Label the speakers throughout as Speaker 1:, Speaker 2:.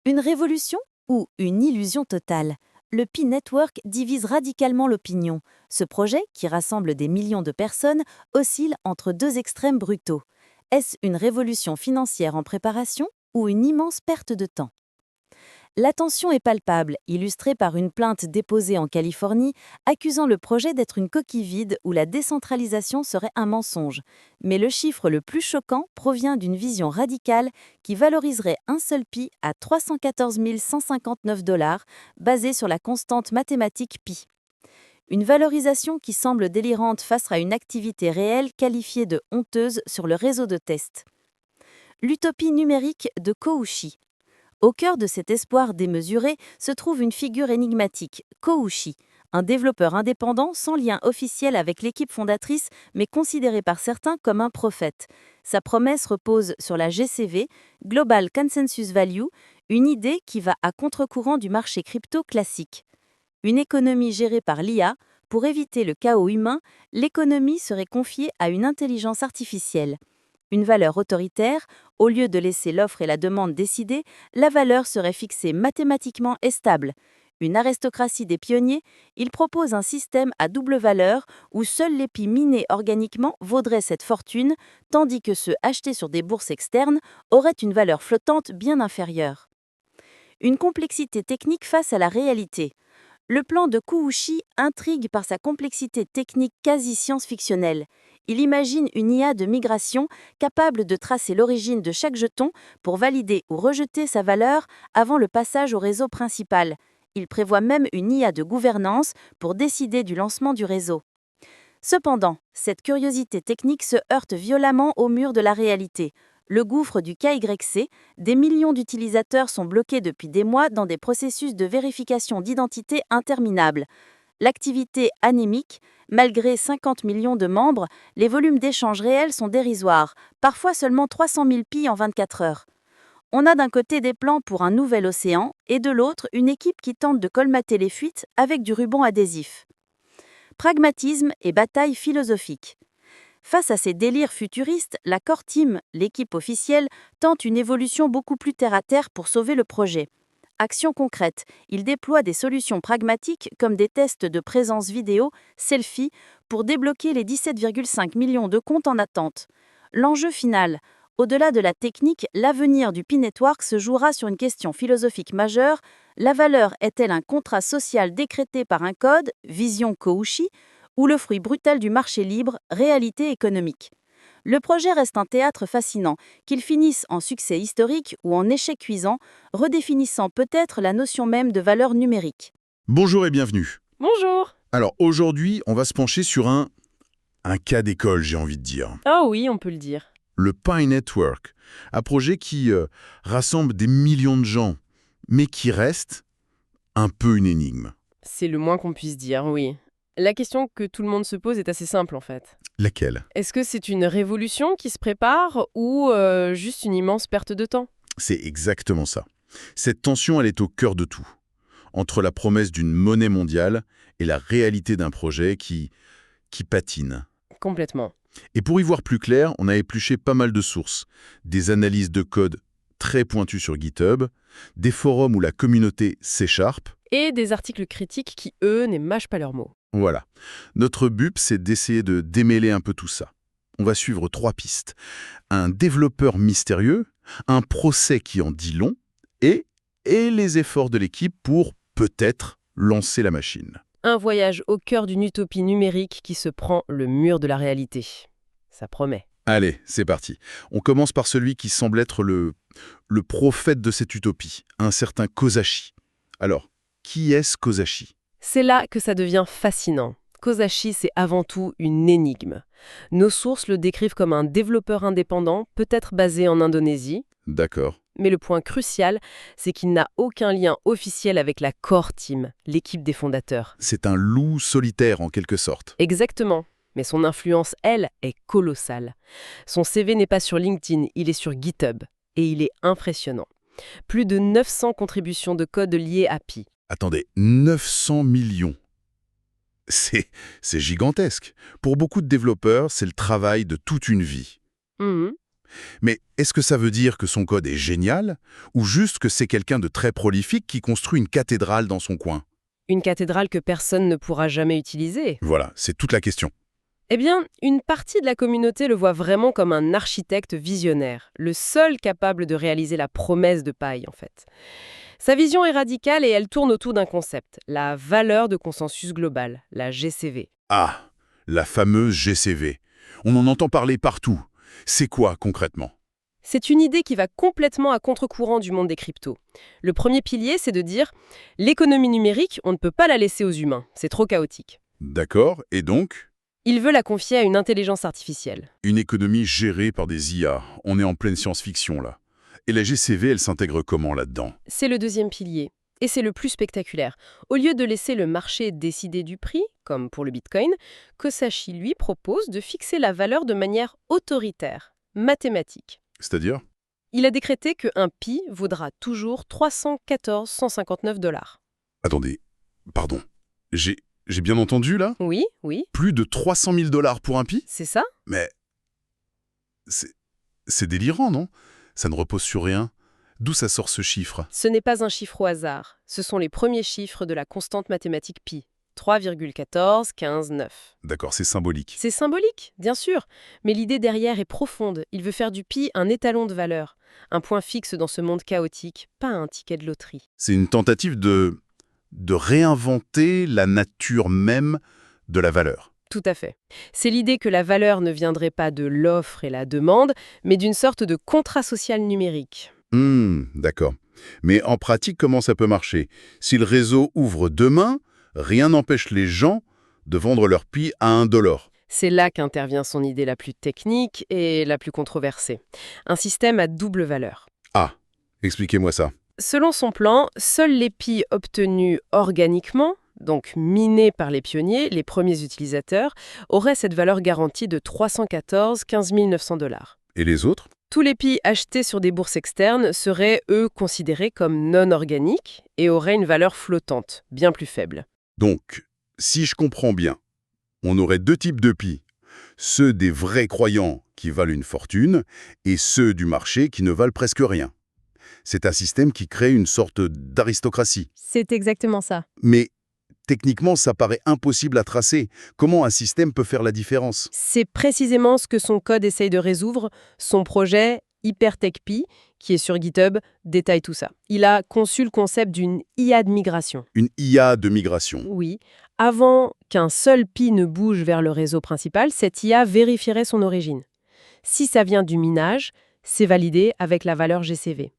Speaker 1: Une révolution ou une illusion totale? Le Pi Network divise radicalement l'opinion. Ce projet, qui rassemble des millions de personnes, oscille entre deux extrêmes brutaux. Est-ce une révolution financière en préparation ou une immense perte de temps? La tension est palpable, illustrée par une plainte déposée en Californie accusant le projet d'être une coquille vide où la décentralisation serait un mensonge. Mais le chiffre le plus choquant provient d'une vision radicale qui valoriserait un seul pi à 314 159 $, basée sur la constante mathématique pi. Une valorisation qui semble délirante face à une activité réelle qualifiée de honteuse sur le réseau de tests. L'utopie numérique de Kouchi. Au cœur de cet espoir démesuré se trouve une figure énigmatique, Kouchi, un développeur indépendant sans lien officiel avec l'équipe fondatrice, mais considéré par certains comme un prophète. Sa promesse repose sur la GCV, Global Consensus Value, une idée qui va à contre-courant du marché crypto classique. Une économie gérée par l'IA, pour éviter le chaos humain, l'économie serait confiée à une intelligence artificielle. Une valeur autoritaire, au lieu de laisser l'offre et la demande décider, la valeur serait fixée mathématiquement et stable. Une aristocratie des pionniers, il propose un système à double valeur où seuls les pis minés organiquement vaudraient cette fortune, tandis que ceux achetés sur des bourses externes auraient une valeur flottante bien inférieure. Une complexité technique face à la réalité. Le plan de Kouchi intrigue par sa complexité technique quasi science-fictionnelle. Il imagine une IA de migration capable de tracer l'origine de chaque jeton pour valider ou rejeter sa valeur avant le passage au réseau principal. Il prévoit même une IA de gouvernance pour décider du lancement du réseau. Cependant, cette curiosité technique se heurte violemment au mur de la réalité. Le gouffre du KYC, des millions d'utilisateurs sont bloqués depuis des mois dans des processus de vérification d'identité interminables. L'activité anémique, malgré 50 millions de membres, les volumes d'échanges réels sont dérisoires, parfois seulement 300 000 pi en 24 heures. On a d'un côté des plans pour un nouvel océan et de l'autre une équipe qui tente de colmater les fuites avec du ruban adhésif. Pragmatisme et bataille philosophique. Face à ces délires futuristes, la Core Team, l'équipe officielle, tente une évolution beaucoup plus terre-à-terre pour sauver le projet. Action concrète, il déploie des solutions pragmatiques comme des tests de présence vidéo, selfie, pour débloquer les 17,5 millions de comptes en attente. L'enjeu final, au-delà de la technique, l'avenir du Pi Network se jouera sur une question philosophique majeure. La valeur est-elle un contrat social décrété par un code, vision Kouchi, ou le fruit brutal du marché libre, réalité économique? Le projet reste un théâtre fascinant, qu'il finisse en succès historique ou en échec cuisant, redéfinissant peut-être la notion même de valeur numérique.
Speaker 2: Bonjour et bienvenue.
Speaker 3: Bonjour.
Speaker 2: Alors aujourd'hui, on va se pencher sur un cas d'école, j'ai envie de dire.
Speaker 3: Ah oui, on peut le dire.
Speaker 2: Le Pi Network, un projet qui rassemble des millions de gens, mais qui reste un peu une énigme.
Speaker 3: C'est le moins qu'on puisse dire, oui. La question que tout le monde se pose est assez simple en fait.
Speaker 2: Laquelle?
Speaker 3: Est-ce que c'est une révolution qui se prépare ou juste une immense perte de temps?
Speaker 2: C'est exactement ça. Cette tension, elle est au cœur de tout. Entre la promesse d'une monnaie mondiale et la réalité d'un projet qui patine.
Speaker 3: Complètement.
Speaker 2: Et pour y voir plus clair, on a épluché pas mal de sources. Des analyses de code très pointues sur GitHub, des forums où la communauté s'écharpe.
Speaker 3: Et des articles critiques qui, eux, n'émâchent pas leurs mots.
Speaker 2: Voilà. Notre but, c'est d'essayer de démêler un peu tout ça. On va suivre 3 pistes. Un développeur mystérieux, un procès qui en dit long, et les efforts de l'équipe pour, peut-être, lancer la machine.
Speaker 3: Un voyage au cœur d'une utopie numérique qui se prend le mur de la réalité. Ça promet.
Speaker 2: Allez, c'est parti. On commence par celui qui semble être le prophète de cette utopie, un certain Kozachi. Alors, qui est-ce Kozachi?
Speaker 3: C'est là que ça devient fascinant. Kozachi, c'est avant tout une énigme. Nos sources le décrivent comme un développeur indépendant, peut-être basé en Indonésie.
Speaker 2: D'accord.
Speaker 3: Mais le point crucial, c'est qu'il n'a aucun lien officiel avec la Core Team, l'équipe des fondateurs.
Speaker 2: C'est un loup solitaire en quelque sorte.
Speaker 3: Exactement. Mais son influence, elle, est colossale. Son CV n'est pas sur LinkedIn, il est sur GitHub. Et il est impressionnant. Plus de 900 contributions de code liées à Pi.
Speaker 2: Attendez, 900 millions. C'est gigantesque. Pour beaucoup de développeurs, c'est le travail de toute une vie.
Speaker 3: Mhm.
Speaker 2: Mais est-ce que ça veut dire que son code est génial ou juste que c'est quelqu'un de très prolifique qui construit une cathédrale dans son coin?
Speaker 3: Une cathédrale que personne ne pourra jamais utiliser.
Speaker 2: Voilà, c'est toute la question.
Speaker 3: Eh bien, une partie de la communauté le voit vraiment comme un architecte visionnaire, le seul capable de réaliser la promesse de paille, en fait. Sa vision est radicale et elle tourne autour d'un concept, la valeur de consensus global, la GCV.
Speaker 2: Ah, la fameuse GCV. On en entend parler partout. C'est quoi concrètement?
Speaker 3: C'est une idée qui va complètement à contre-courant du monde des cryptos. Le premier pilier, c'est de dire l'économie numérique, on ne peut pas la laisser aux humains, c'est trop chaotique.
Speaker 2: D'accord, et donc?
Speaker 3: Il veut la confier à une intelligence artificielle.
Speaker 2: Une économie gérée par des IA. On est en pleine science-fiction là. Et la GCV, elle s'intègre comment là-dedans?
Speaker 3: C'est le deuxième pilier. Et c'est le plus spectaculaire. Au lieu de laisser le marché décider du prix, comme pour le Bitcoin, Kosashi lui propose de fixer la valeur de manière autoritaire, mathématique.
Speaker 2: C'est-à-dire?
Speaker 3: Il a décrété qu'un pi vaudra toujours 314,159 $.
Speaker 2: Attendez, pardon. J'ai bien entendu là?
Speaker 3: Oui, oui,
Speaker 2: Plus de 300 000 $ pour un pi?
Speaker 3: c'est ça.
Speaker 2: Mais c'est délirant, non? Ça ne repose sur rien. D'où ça sort ce chiffre?
Speaker 3: Ce n'est pas un chiffre au hasard. Ce sont les premiers chiffres de la constante mathématique pi. 3,14159.
Speaker 2: D'accord, c'est symbolique.
Speaker 3: C'est symbolique, bien sûr, mais l'idée derrière est profonde. Il veut faire du pi un étalon de valeur, un point fixe dans ce monde chaotique, pas un ticket de loterie.
Speaker 2: C'est une tentative de réinventer la nature même de la valeur.
Speaker 3: Tout à fait. C'est l'idée que la valeur ne viendrait pas de l'offre et la demande, mais d'une sorte de contrat social numérique.
Speaker 2: D'accord. Mais en pratique, comment ça peut marcher? Si le réseau ouvre demain, rien n'empêche les gens de vendre leur pi à $1.
Speaker 3: C'est là qu'intervient son idée la plus technique et la plus controversée. Un système à double valeur.
Speaker 2: Ah, expliquez-moi ça.
Speaker 3: Selon son plan, seuls les pi obtenus organiquement, donc minés par les pionniers, les premiers utilisateurs, auraient cette valeur garantie de 314,15 900 $.
Speaker 2: Et les autres?
Speaker 3: Tous les pi achetés sur des bourses externes seraient, eux, considérés comme non organiques et auraient une valeur flottante, bien plus faible.
Speaker 2: Donc, si je comprends bien, on aurait deux types de pi. Ceux des vrais croyants qui valent une fortune et ceux du marché qui ne valent presque rien. C'est un système qui crée une sorte d'aristocratie.
Speaker 3: C'est exactement ça.
Speaker 2: Mais techniquement, ça paraît impossible à tracer. Comment un système peut faire la différence?
Speaker 3: C'est précisément ce que son code essaye de résoudre. Son projet HyperTechPi, qui est sur GitHub, détaille tout ça. Il a conçu le concept d'une IA de migration.
Speaker 2: Une IA de migration.
Speaker 3: Oui. Avant qu'un seul pi ne bouge vers le réseau principal, cette IA vérifierait son origine. Si ça vient du minage, c'est validé avec la valeur GCV.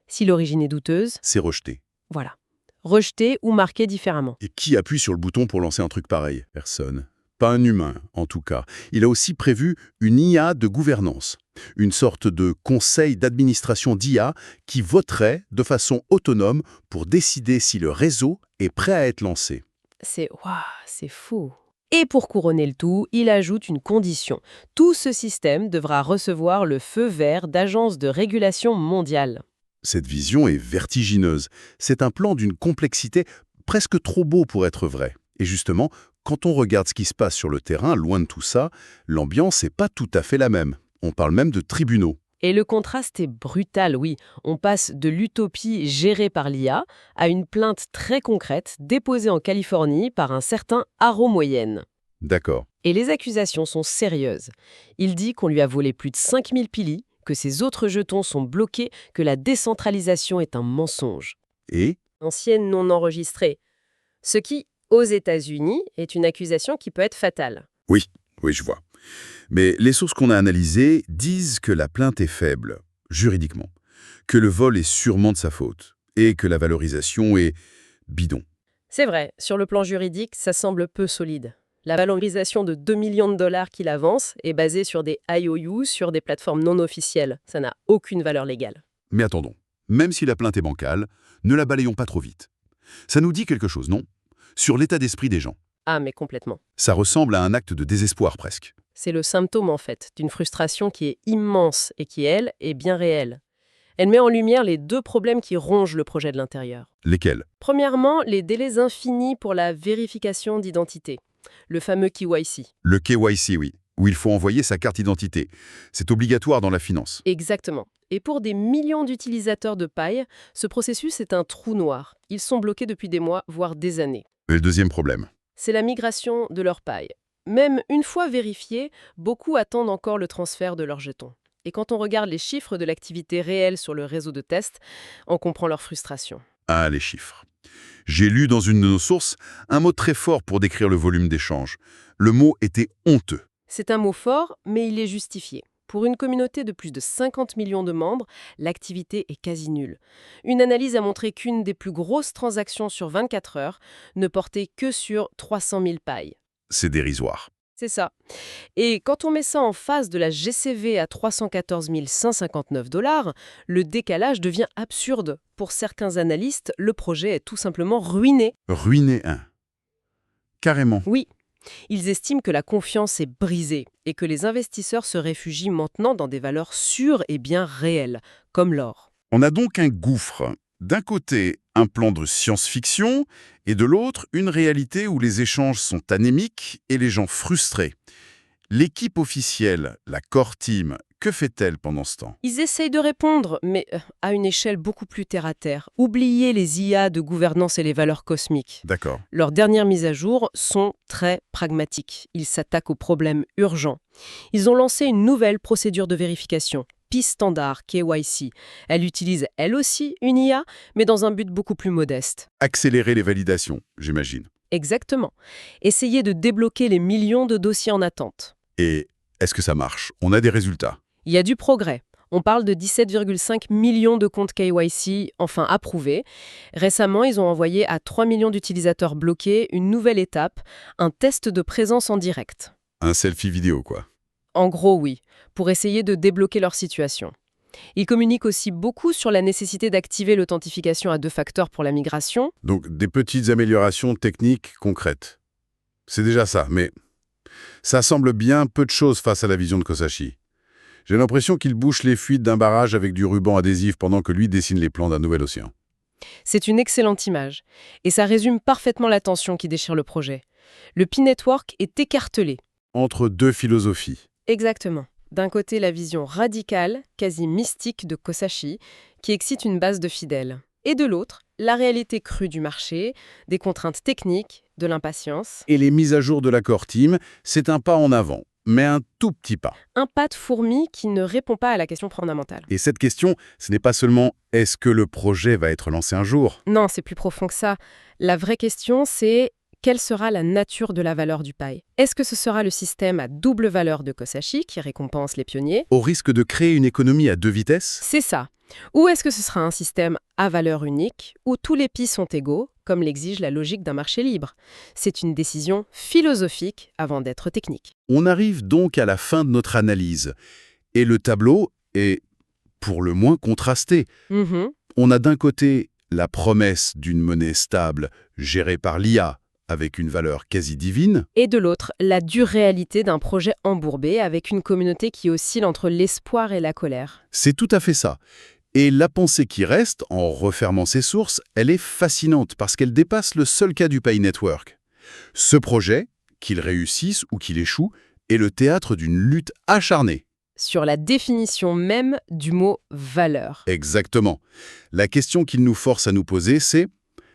Speaker 3: Si l'origine est douteuse,
Speaker 2: C'est rejeté.
Speaker 3: voilà. Rejeté ou marqué différemment.
Speaker 2: Et qui appuie sur le bouton pour lancer un truc pareil? Personne. Pas un humain, en tout cas. Il a aussi prévu une IA de gouvernance, une sorte de conseil d'administration d'IA qui voterait de façon autonome pour décider si le réseau est prêt à être lancé.
Speaker 3: C'est fou. Et pour couronner le tout, il ajoute une condition. Tout ce système devra recevoir le feu vert d'agences de régulation mondiale.
Speaker 2: Cette vision est vertigineuse. C'est un plan d'une complexité presque trop beau pour être vrai. Et justement, quand on regarde ce qui se passe sur le terrain, loin de tout ça, l'ambiance n'est pas tout à fait la même. On parle même de tribunaux.
Speaker 3: Et le contraste est brutal, oui. On passe de l'utopie gérée par l'IA à une plainte très concrète déposée en Californie par un certain Haro Moyenne.
Speaker 2: D'accord.
Speaker 3: Et les accusations sont sérieuses. Il dit qu'on lui a volé plus de 5000 pilis, que ses autres jetons sont bloqués, que la décentralisation est un mensonge.
Speaker 2: Et
Speaker 3: Ancienne non enregistrée. Ce qui, aux États-Unis, est une accusation qui peut être fatale.
Speaker 2: oui, je vois. Mais les sources qu'on a analysées disent que la plainte est faible, juridiquement, que le vol est sûrement de sa faute, et que la valorisation est bidon.
Speaker 3: C'est vrai, sur le plan juridique, ça semble peu solide. La valorisation de 2 millions de dollars qu'il avance est basée sur des IOU, sur des plateformes non officielles. Ça n'a aucune valeur légale.
Speaker 2: Mais attendons, même si la plainte est bancale, ne la balayons pas trop vite. Ça nous dit quelque chose, non? Sur l'état d'esprit des gens.
Speaker 3: Ah, mais complètement.
Speaker 2: Ça ressemble à un acte de désespoir presque.
Speaker 3: C'est le symptôme, en fait, d'une frustration qui est immense et qui, elle, est bien réelle. Elle met en lumière les deux problèmes qui rongent le projet de l'intérieur.
Speaker 2: Lesquels?
Speaker 3: Premièrement, les délais infinis pour la vérification d'identité. Le fameux KYC.
Speaker 2: Le KYC, oui. où il faut envoyer sa carte d'identité. C'est obligatoire dans la finance.
Speaker 3: Exactement. Et pour des millions d'utilisateurs de paille, ce processus est un trou noir. Ils sont bloqués depuis des mois, voire des années.
Speaker 2: Et le deuxième problème.
Speaker 3: C'est la migration de leur paille. Même une fois vérifiée, beaucoup attendent encore le transfert de leurs jetons. Et quand on regarde les chiffres de l'activité réelle sur le réseau de test, on comprend leur frustration.
Speaker 2: Ah, les chiffres. J'ai lu dans une de nos sources un mot très fort pour décrire le volume d'échanges. Le mot était honteux.
Speaker 3: C'est un mot fort, mais il est justifié. Pour une communauté de plus de 50 millions de membres, l'activité est quasi nulle. Une analyse a montré qu'une des plus grosses transactions sur 24 heures ne portait que sur 300 000 pailles.
Speaker 2: C'est dérisoire.
Speaker 3: C'est ça. Et quand on met ça en face de la GCV à 314 159 $, le décalage devient absurde. Pour certains analystes, le projet est tout simplement ruiné.
Speaker 2: Ruiner un. Carrément.
Speaker 3: Oui, ils estiment que la confiance est brisée et que les investisseurs se réfugient maintenant dans des valeurs sûres et bien réelles, comme l'or.
Speaker 2: On a donc un gouffre. D'un côté, un plan de science-fiction, et de l'autre, une réalité où les échanges sont anémiques et les gens frustrés. L'équipe officielle, la Core Team, que fait-elle pendant ce temps?
Speaker 3: Ils essayent de répondre, mais à une échelle beaucoup plus terre-à-terre. Oubliez les IA de gouvernance et les valeurs cosmiques.
Speaker 2: D'accord.
Speaker 3: Leurs dernières mises à jour sont très pragmatiques. Ils s'attaquent aux problèmes urgents. Ils ont lancé une nouvelle procédure de vérification, PI Standard KYC. Elle utilise, elle aussi, une IA, mais dans un but beaucoup plus modeste.
Speaker 2: Accélérer les validations, j'imagine.
Speaker 3: Exactement. Essayer de débloquer les millions de dossiers en attente.
Speaker 2: Et est-ce que ça marche? On a des résultats.
Speaker 3: Il y a du progrès. On parle de 17,5 millions de comptes KYC, enfin approuvés. Récemment, ils ont envoyé à 3 millions d'utilisateurs bloqués une nouvelle étape, un test de présence en direct.
Speaker 2: Un selfie vidéo, quoi.
Speaker 3: En gros, oui, pour essayer de débloquer leur situation. Ils communiquent aussi beaucoup sur la nécessité d'activer l'authentification à 2 facteurs pour la migration.
Speaker 2: Donc, des petites améliorations techniques concrètes. C'est déjà ça, mais ça semble bien peu de choses face à la vision de Kosashi. J'ai l'impression qu'il bouche les fuites d'un barrage avec du ruban adhésif pendant que lui dessine les plans d'un nouvel océan.
Speaker 3: C'est une excellente image, et ça résume parfaitement la tension qui déchire le projet. Le Pi Network est écartelé.
Speaker 2: Entre deux philosophies.
Speaker 3: Exactement. D'un côté, la vision radicale, quasi mystique de Kosashi, qui excite une base de fidèles. Et de l'autre, la réalité crue du marché, des contraintes techniques, de l'impatience.
Speaker 2: Et les mises à jour de la Core Team, c'est un pas en avant, mais un tout petit pas.
Speaker 3: Un pas de fourmi qui ne répond pas à la question fondamentale.
Speaker 2: Et cette question, ce n'est pas seulement « est-ce que le projet va être lancé un jour ?»
Speaker 3: Non, c'est plus profond que ça. La vraie question, c'est quelle sera la nature de la valeur du paille? Est-ce que ce sera le système à double valeur de Kosashi qui récompense les pionniers?
Speaker 2: Au risque de créer une économie à deux vitesses?
Speaker 3: C'est ça. Ou est-ce que ce sera un système à valeur unique, où tous les pis sont égaux, comme l'exige la logique d'un marché libre? C'est une décision philosophique avant d'être technique.
Speaker 2: On arrive donc à la fin de notre analyse. Et le tableau est, pour le moins, contrasté. On a d'un côté la promesse d'une monnaie stable, gérée par l'IA, avec une valeur quasi divine.
Speaker 3: Et de l'autre, la dure réalité d'un projet embourbé avec une communauté qui oscille entre l'espoir et la colère.
Speaker 2: C'est tout à fait ça. Et la pensée qui reste, en refermant ses sources, elle est fascinante parce qu'elle dépasse le seul cas du Pi Network. Ce projet, qu'il réussisse ou qu'il échoue, est le théâtre d'une lutte acharnée.
Speaker 3: Sur la définition même du mot « valeur ».
Speaker 2: Exactement. La question qu'il nous force à nous poser, c'est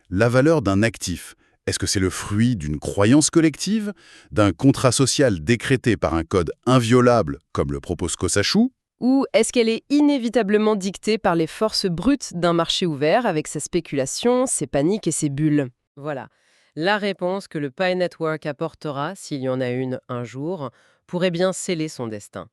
Speaker 2: la valeur d'un actif. Est-ce que c'est le fruit d'une croyance collective, d'un contrat social décrété par un code inviolable, comme le propose Kosashi?
Speaker 3: Ou est-ce qu'elle est inévitablement dictée par les forces brutes d'un marché ouvert avec sa spéculation, ses paniques et ses bulles? Voilà. La réponse que le Pi Network apportera, s'il y en a une un jour, pourrait bien sceller son destin.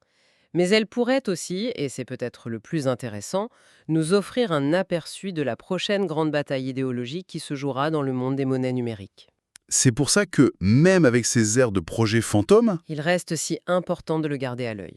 Speaker 3: Mais elle pourrait aussi, et c'est peut-être le plus intéressant, nous offrir un aperçu de la prochaine grande bataille idéologique qui se jouera dans le monde des monnaies numériques.
Speaker 2: C'est pour ça que, même avec ces airs de projet fantôme,
Speaker 3: Il reste si important de le garder à l'œil.